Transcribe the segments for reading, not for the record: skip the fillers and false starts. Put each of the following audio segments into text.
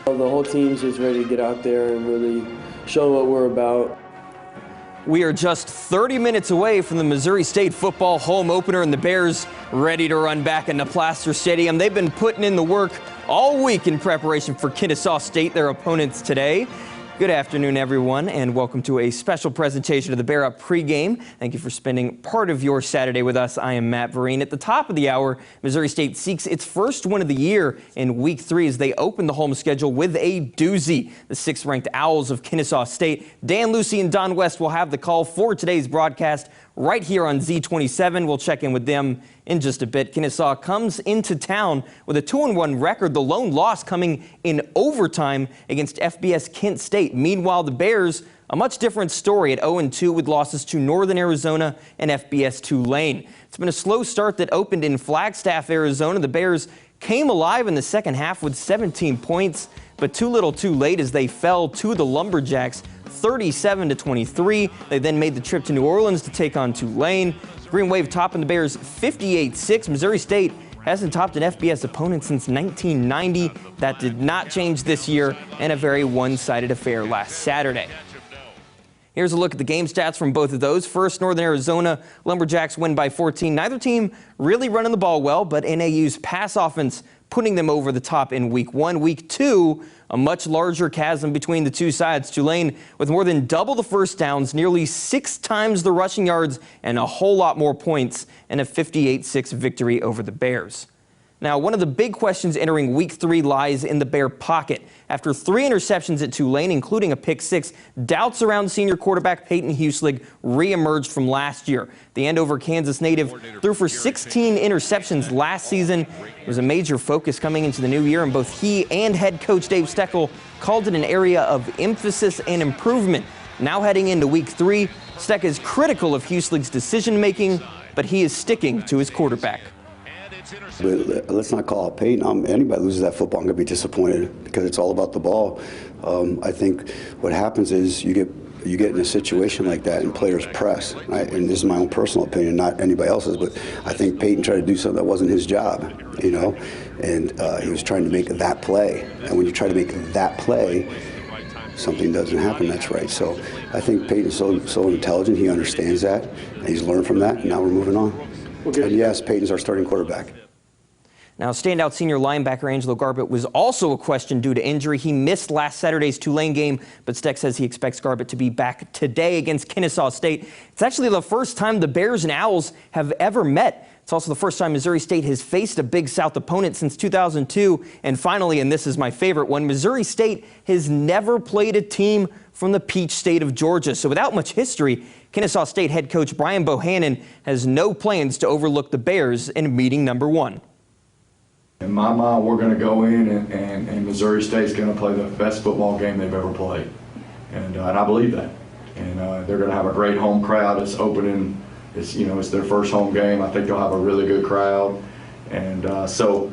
The whole team's just ready to get out there and really show what we're about. We are just 30 minutes away from the Missouri State football home opener, and the Bears ready to run back into Plaster Stadium. They've been putting in the work all week in preparation for Kennesaw State, their opponents today. Good afternoon, everyone, and welcome to a special presentation of the Bear Up pregame. Thank you for spending part of your Saturday with us. I am Matt Vereen. At the top of the hour, Missouri State seeks its first win of the year in Week 3 as they open the home schedule with a doozy. The 6th-ranked Owls of Kennesaw State. Dan Lucy and Don West will have the call for today's broadcast right here on Z27. We'll check in with them in just a bit. Kennesaw comes into town with a 2-1 record, the lone loss coming in overtime against FBS Kent State. Meanwhile, the Bears, a much different story at 0-2 with losses to Northern Arizona and FBS Tulane. It's been a slow start that opened in Flagstaff, Arizona. The Bears came alive in the second half with 17 points, but too little too late as they fell to the Lumberjacks 37-23. They then made the trip to New Orleans to take on Tulane. Green Wave topping the Bears 58-6. Missouri State hasn't topped an FBS opponent since 1990. That did not change this year, and a very one-sided affair last Saturday. Here's a look at the game stats from both of those. First, Northern Arizona Lumberjacks win by 14. Neither team really running the ball well, but NAU's pass offense putting them over the top in Week 1. Week 2, a much larger chasm between the two sides. Tulane with more than double the first downs, nearly 6 times the rushing yards, and a whole lot more points, and a 58-6 victory over the Bears. Now, one of the big questions entering Week 3 lies in the Bear pocket. After 3 interceptions at Tulane, including a pick-6, doubts around senior quarterback Peyton Hueslig re-emerged from last year. The Andover, Kansas native threw for 16 interceptions last season. It was a major focus coming into the new year, and both he and head coach Dave Steckel called it an area of emphasis and improvement. Now heading into Week 3, Steck is critical of Hueslig's decision-making, but he is sticking to his quarterback. But let's not call out Peyton. Anybody loses that football, I'm going to be disappointed because it's all about the ball. I think what happens is you get in a situation like that and players press. Right? And this is my own personal opinion, not anybody else's, but I think Peyton tried to do something that wasn't his job, you know, and he was trying to make that play. And when you try to make that play, something doesn't happen that's right. So I think Peyton's so intelligent, he understands that, and he's learned from that, and now we're moving on. And yes, Peyton's our starting quarterback. Now, standout senior linebacker Angelo Garbett was also a question due to injury. He missed last Saturday's Tulane game, but Steck says he expects Garbett to be back today against Kennesaw State. It's actually the first time the Bears and Owls have ever met. It's also the first time Missouri State has faced a Big South opponent since 2002. And finally, and this is my favorite one, Missouri State has never played a team from the Peach State of Georgia. So without much history, Kennesaw State head coach Brian Bohannon has no plans to overlook the Bears in meeting number 1. In my mind, we're going to go in and Missouri State's going to play the best football game they've ever played. And I believe that. And they're going to have a great home crowd. It's opening. It's their first home game. I think they'll have a really good crowd. And so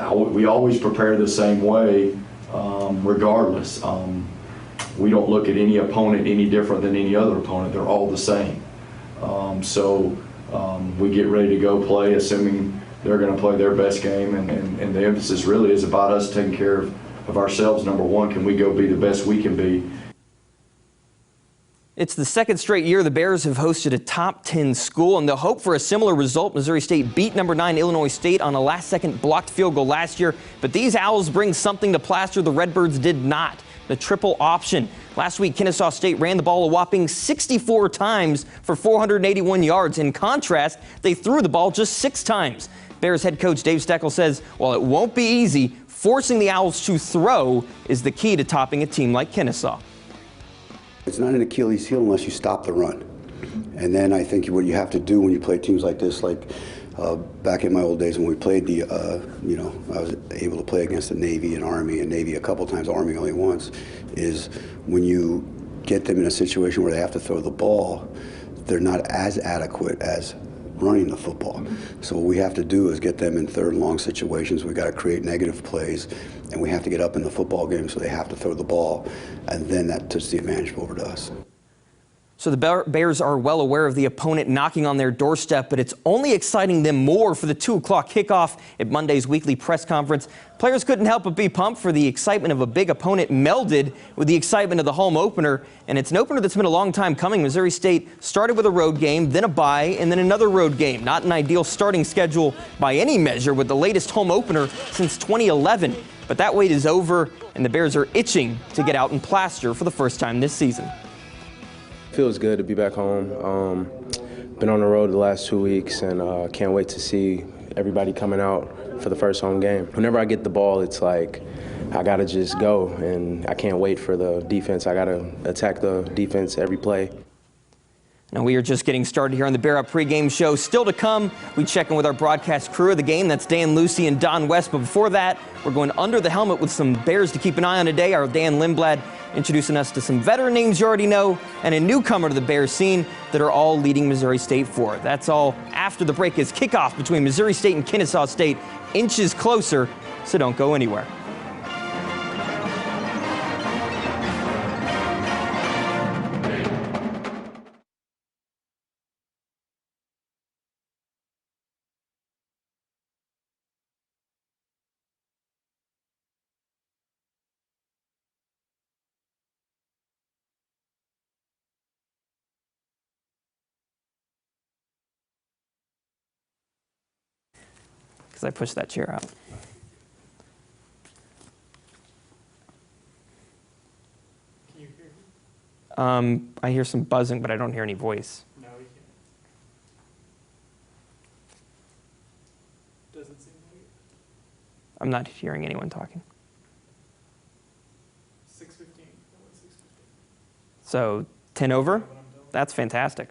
we always prepare the same way regardless. We don't look at any opponent any different than any other opponent. They're all the same. So we get ready to go play, assuming they're going to play their best game, and the emphasis really is about us taking care of ourselves. Number one, can we go be the best we can be? It's the second straight year the Bears have hosted a top 10 school, and they'll hope for a similar result. Missouri State beat number 9 Illinois State on a last-second blocked field goal last year, but these Owls bring something to plaster the Redbirds did not. The triple option. Last week, Kennesaw State ran the ball a whopping 64 times for 481 yards. In contrast, they threw the ball just 6 times. Bears head coach Dave Steckel says, while it won't be easy, forcing the Owls to throw is the key to topping a team like Kennesaw. It's not an Achilles heel unless you stop the run. And then I think what you have to do when you play teams like this, like back in my old days when we played the, I was able to play against the Navy and Army a couple times, Army only once, is when you get them in a situation where they have to throw the ball, they're not as adequate as running the football. So what we have to do is get them in third and long situations. We've got to create negative plays, and we have to get up in the football game so they have to throw the ball, and then that puts the advantage over to us. So the Bears are well aware of the opponent knocking on their doorstep, but it's only exciting them more for the 2 o'clock kickoff at Monday's weekly press conference. Players couldn't help but be pumped for the excitement of a big opponent melded with the excitement of the home opener. And it's an opener that's been a long time coming. Missouri State started with a road game, then a bye, and then another road game. Not an ideal starting schedule by any measure with the latest home opener since 2011. But that wait is over, and the Bears are itching to get out and plaster for the first time this season. Feels good to be back home. Been on the road the last 2 weeks, and can't wait to see everybody coming out for the first home game. Whenever I get the ball, it's like I gotta just go, and I can't wait for the defense. I gotta attack the defense every play. Now, we are just getting started here on the Bear Up pregame show. Still to come, we check in with our broadcast crew of the game. That's Dan Lucy and Don West. But before that, we're going under the helmet with some Bears to keep an eye on today. Our Dan Lindblad introducing us to some veteran names you already know and a newcomer to the Bears scene that are all leading Missouri State forward. That's all after the break as kickoff between Missouri State and Kennesaw State inches closer, so don't go anywhere. Because I pushed that chair out. Can you hear me? I hear some buzzing, but I don't hear any voice. No, we can't. Doesn't seem like it. I'm not hearing anyone talking. 6:15. 6:15. So 10 over? That's fantastic.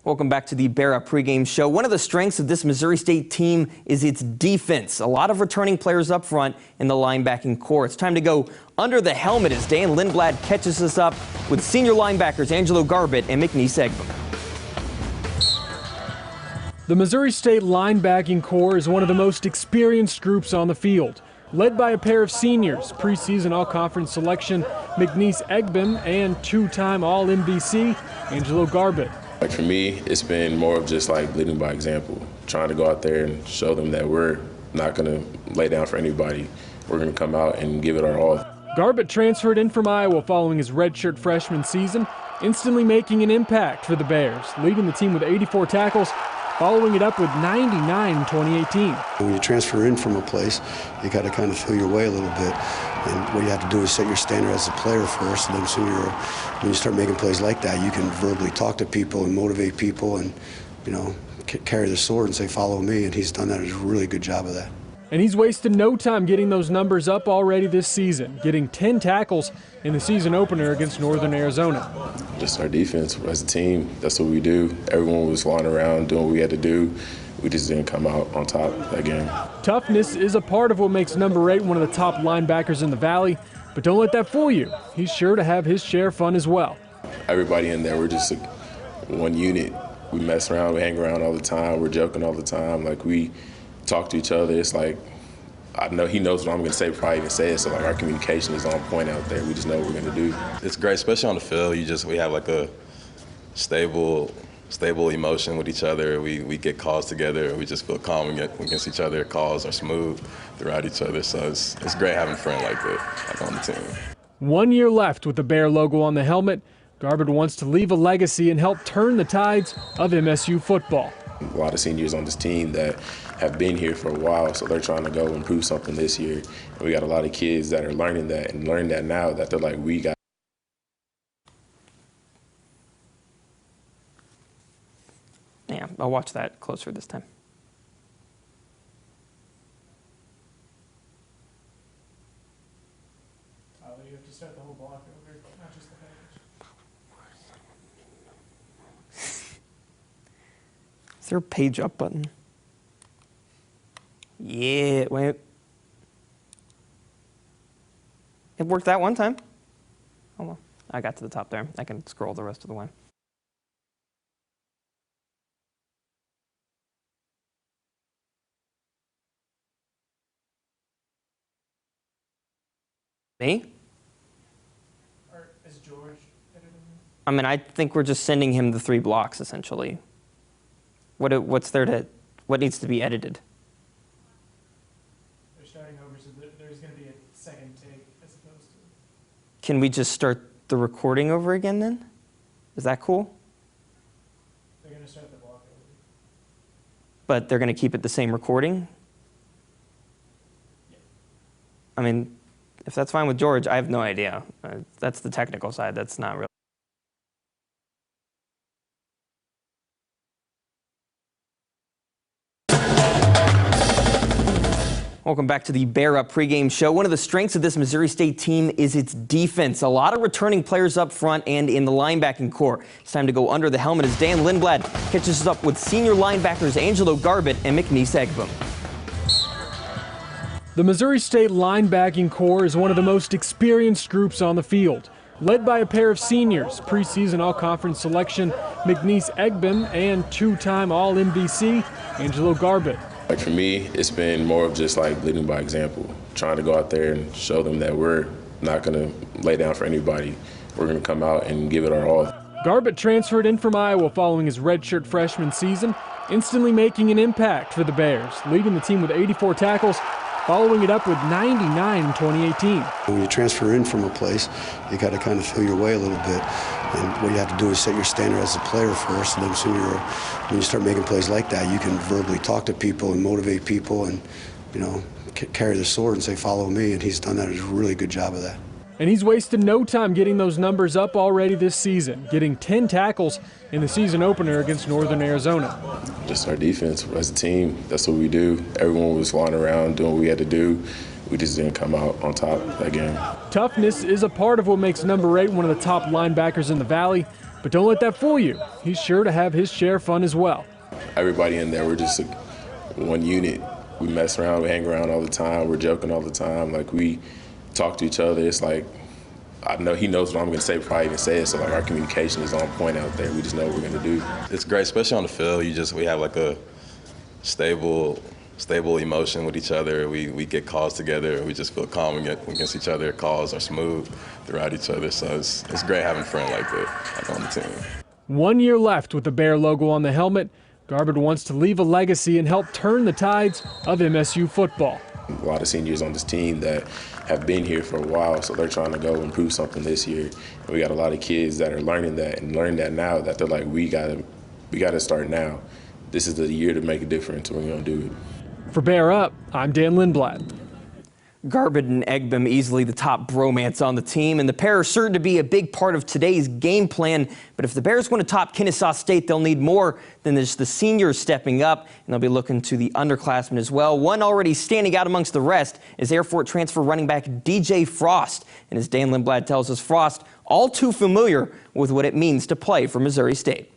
Welcome back to the Bear Up pregame show. One of the strengths of this Missouri State team is its defense. A lot of returning players up front in the linebacking core. It's time to go under the helmet as Dan Lindblad catches us up with senior linebackers Angelo Garbett and McNeese Egbem. The Missouri State linebacking core is one of the most experienced groups on the field. Led by a pair of seniors, preseason all-conference selection McNeese Egbem and two-time All-MVC Angelo Garbett. Like for me, it's been more of just like leading by example, trying to go out there and show them that we're not going to lay down for anybody. We're going to come out and give it our all. Garbett transferred in from Iowa following his redshirt freshman season, instantly making an impact for the Bears, leading the team with 84 tackles, following it up with 99 in 2018. When you transfer in from a place, you got to kind of feel your way a little bit. And what you have to do is set your standard as a player first, and then when you start making plays like that, you can verbally talk to people and motivate people and, you know, carry the sword and say, follow me, and he's done that. A really good job of that. And he's wasted no time getting those numbers up already this season, getting 10 tackles in the season opener against Northern Arizona. Just our defense as a team, that's what we do. Everyone was flying around doing what we had to do. We just didn't come out on top that game. Toughness is a part of what makes number 8 one of the top linebackers in the Valley, but don't let that fool you. He's sure to have his share of fun as well. Everybody in there, we're just one unit. We mess around, we hang around all the time, we're joking all the time. Like, we talk to each other. It's like, I know he knows what I'm going to say before I even say it, so like our communication is on point out there. We just know what we're going to do. It's great, especially on the field. We have like a stable emotion with each other. We get calls together. We just feel calm against each other. Calls are smooth throughout each other, so it's great having a friend like that, like on the team. 1 year left with the Bear logo on the helmet. Garbett wants to leave a legacy and help turn the tides of MSU football. A lot of seniors on this team that have been here for a while, so they're trying to go improve something this year. And we got a lot of kids that are learning that and learning that now that they're like, we got. Yeah, I'll watch that closer this time. You have to start the whole block over, not just the page. Is there a page up button? Yeah, wait. It worked that one time. Oh well, I got to the top there. I can scroll the rest of the way. Me? Or is George editing? I mean, I think we're just sending him the 3 blocks, essentially. What needs to be edited? They're starting over, so there's going to be a second take as opposed to... Can we just start the recording over again then? Is that cool? They're going to start the block over. But they're going to keep it the same recording? Yeah. I mean, if that's fine with George, I have no idea. That's the technical side. That's not really. Welcome back to the Bear Up pregame show. One of the strengths of this Missouri State team is its defense. A lot of returning players up front and in the linebacking core. It's time to go under the helmet as Dan Lindblad catches us up with senior linebackers Angelo Garbett and McNeese Egbum. The Missouri State linebacking core is one of the most experienced groups on the field. Led by a pair of seniors, preseason all-conference selection McNeese Egbum and 2-time All-MVC Angelo Garbett. Like for me, it's been more of just like leading by example, trying to go out there and show them that we're not going to lay down for anybody. We're going to come out and give it our all. Garbett transferred in from Iowa following his redshirt freshman season, instantly making an impact for the Bears, leading the team with 84 tackles, following it up with 99 in 2018. When you transfer in from a place, you got to kind of feel your way a little bit. And what you have to do is set your standard as a player first, and then when you start making plays like that, you can verbally talk to people and motivate people and, you know, carry the sword and say, follow me, and he's done that. He's a really good job of that. And he's wasted no time getting those numbers up already this season, getting 10 tackles in the season opener against Northern Arizona. Just our defense as a team, that's what we do. Everyone was flying around doing what we had to do. We just didn't come out on top that game. Toughness is a part of what makes number 8 one of the top linebackers in the Valley, but don't let that fool you. He's sure to have his share of fun as well. Everybody in there, we're just one unit. We mess around, we hang around all the time, we're joking all the time. Like, we talk to each other. It's like, I know he knows what I'm going to say before I even say it, so like our communication is on point out there. We just know what we're going to do. It's great, especially on the field. We have like a stable emotion with each other. We get calls together. We just feel calm against each other. Calls are smooth throughout each other, so it's great having a friend like that, like on the team. 1 year left with the Bear logo on the helmet. Garbett wants to leave a legacy and help turn the tides of MSU football. A lot of seniors on this team that have been here for a while, so they're trying to go improve something this year. And we got a lot of kids that are learning that and learning that now that they're like, we gotta start now. This is the year to make a difference. We're gonna do it. For Bear Up, I'm Dan Lindblad. Garbett and Egbem easily the top bromance on the team, and the pair are certain to be a big part of today's game plan. But if the Bears want to top Kennesaw State, they'll need more than just the seniors stepping up, and they'll be looking to the underclassmen as well. One already standing out amongst the rest is Air Force transfer running back DJ Frost. And as Dan Lindblad tells us, Frost all too familiar with what it means to play for Missouri State.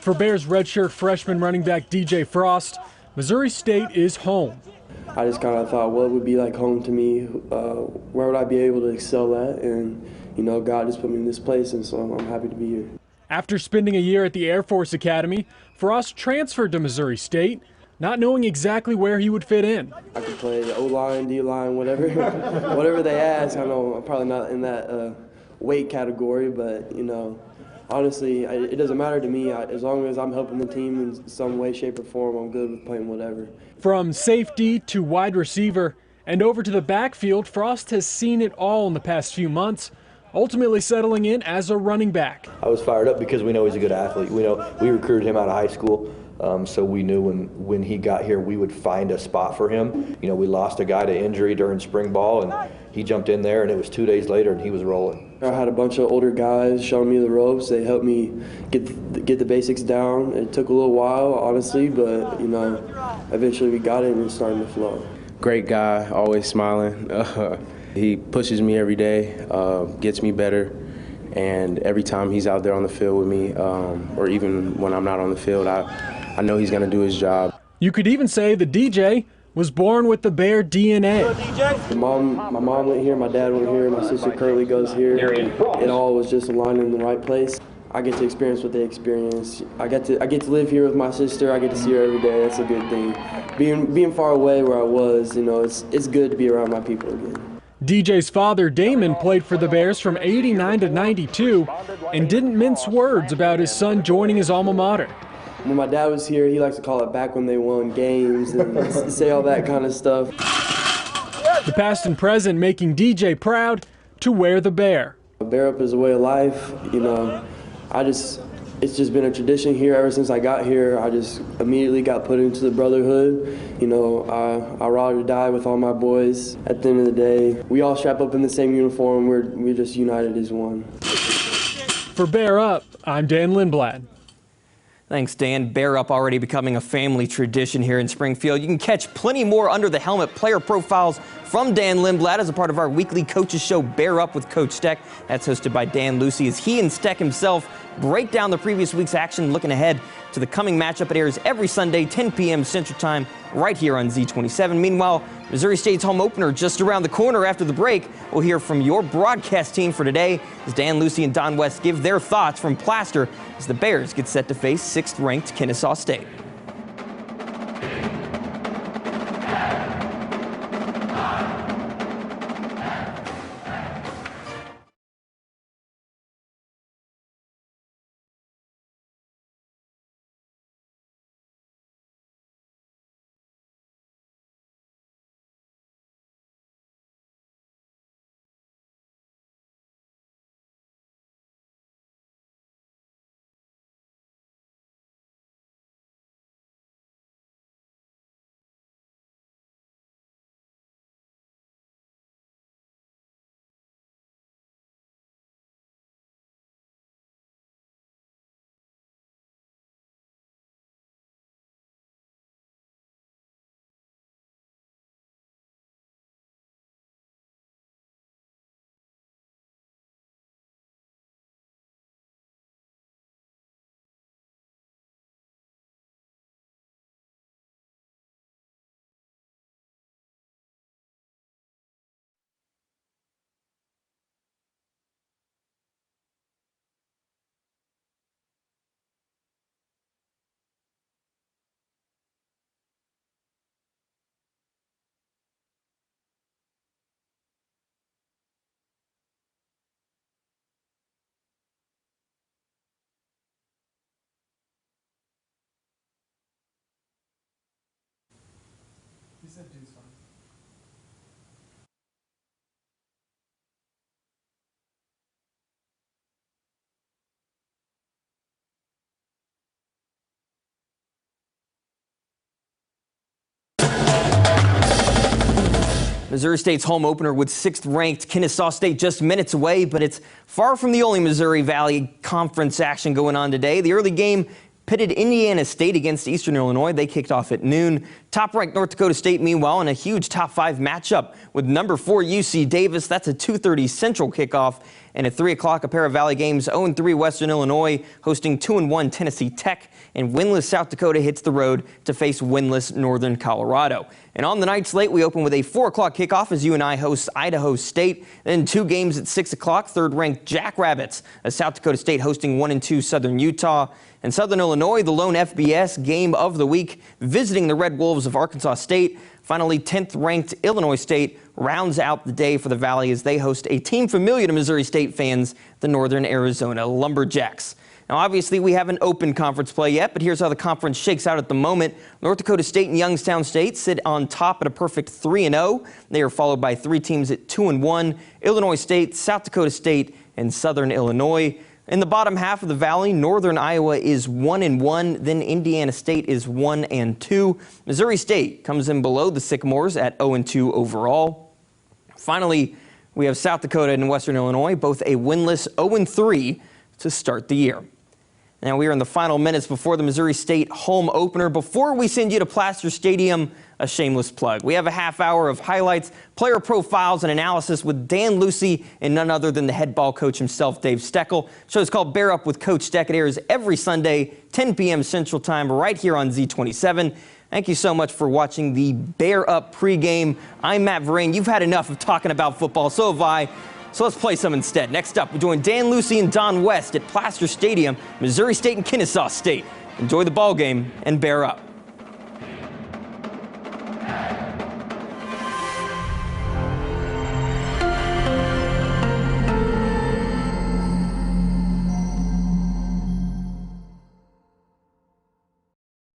For Bears redshirt freshman running back DJ Frost, Missouri State is home. I just kind of thought, what would be like home to me? Where would I be able to excel at? And, you know, God just put me in this place, and so I'm happy to be here. After spending a year at the Air Force Academy, Frost transferred to Missouri State, not knowing exactly where he would fit in. I could play the O-line, D-line, whatever, whatever they ask. I know I'm probably not in that weight category, but, you know, honestly, it doesn't matter to me. As long as I'm helping the team in some way, shape, or form, I'm good with playing whatever. From safety to wide receiver and over to the backfield, Frost has seen it all in the past few months, ultimately settling in as a running back. I was fired up because we know he's a good athlete. We know we recruited him out of high school, so we knew when he got here we would find a spot for him. You know, we lost a guy to injury during spring ball, and he jumped in there, and it was 2 days later, and he was rolling. I had a bunch of older guys showing me the ropes. They helped me get the basics down. It took a little while, honestly, but, you know, eventually we got it and it's starting to flow. Great guy, always smiling. He pushes me every day, gets me better, and every time he's out there on the field with me, or even when I'm not on the field, I know he's going to do his job. You could even say the DJ was born with the Bear DNA. My mom went here, my dad went here, my sister currently goes here. It all was just aligned in the right place. I get to experience what they experience. I get to live here with my sister. I get to see her every day. That's a good thing. Being far away where I was, you know, it's good to be around my people again. DJ's father, Damon, played for the Bears from '89 to '92 and didn't mince words about his son joining his alma mater. When my dad was here, he likes to call it back when they won games and say all that kind of stuff. The past and present making DJ proud to wear the Bear. Bear up is a way of life, you know. It's just been a tradition here ever since I got here. I just immediately got put into the brotherhood. You know, I ride or die with all my boys. At the end of the day, we all strap up in the same uniform. We're just united as one. For Bear Up, I'm Dan Lindblad. Thanks, Dan. Bear Up already becoming a family tradition here in Springfield. You can catch plenty more under the helmet player profiles from Dan Lindblad as a part of our weekly coaches show, Bear Up with Coach Steck. That's hosted by Dan Lucy as he and Steck himself break down the previous week's action, looking ahead to the coming matchup. It airs every Sunday, 10 p.m. Central Time, right here on Z27. Meanwhile, Missouri State's home opener just around the corner. After the break, we'll hear from your broadcast team for today as Dan Lucy and Don West give their thoughts from Plaster as the Bears get set to face 6th-ranked Kennesaw State. Missouri State's home opener with 6th-ranked Kennesaw State just minutes away, but it's far from the only Missouri Valley Conference action going on today. The early game pitted Indiana State against Eastern Illinois. They kicked off at noon. Top-ranked North Dakota State, meanwhile, in a huge top-5 matchup with number 4 UC Davis. That's a 2:30 Central kickoff. And at 3 o'clock, a pair of Valley games. 0-3 Western Illinois hosting 2-1 Tennessee Tech. And winless South Dakota hits the road to face winless Northern Colorado. And on the night slate, we open with a 4 o'clock kickoff as UNI hosts Idaho State. Then 2 games at 6 o'clock. 3rd-ranked Jackrabbits as South Dakota State hosting 1-2 Southern Utah. And Southern Illinois, the lone FBS game of the week, visiting the Red Wolves of Arkansas State. Finally, 10th-ranked Illinois State rounds out the day for the Valley as they host a team familiar to Missouri State fans, the Northern Arizona Lumberjacks. Now, obviously, we haven't opened conference play yet, but here's how the conference shakes out at the moment. North Dakota State and Youngstown State sit on top at a perfect 3-0. They are followed by 3 teams at 2-1, Illinois State, South Dakota State, and Southern Illinois. In the bottom half of the Valley, Northern Iowa is 1-1, then Indiana State is 1-2. Missouri State comes in below the Sycamores at 0-2 overall. Finally, we have South Dakota and Western Illinois, both a winless 0-3 to start the year. Now we are in the final minutes before the Missouri State home opener. Before we send you to Plaster Stadium, a shameless plug. We have a half hour of highlights, player profiles, and analysis with Dan Lucy and none other than the head ball coach himself, Dave Steckel. The show is called Bear Up with Coach Steck. It airs every Sunday, 10 p.m. Central Time, right here on Z27. Thank you so much for watching the Bear Up pregame. I'm Matt Verrain. You've had enough of talking about football, so have I. So let's play some instead. Next up, we join Dan Lucy and Don West at Plaster Stadium, Missouri State and Kennesaw State. Enjoy the ball game and bear up.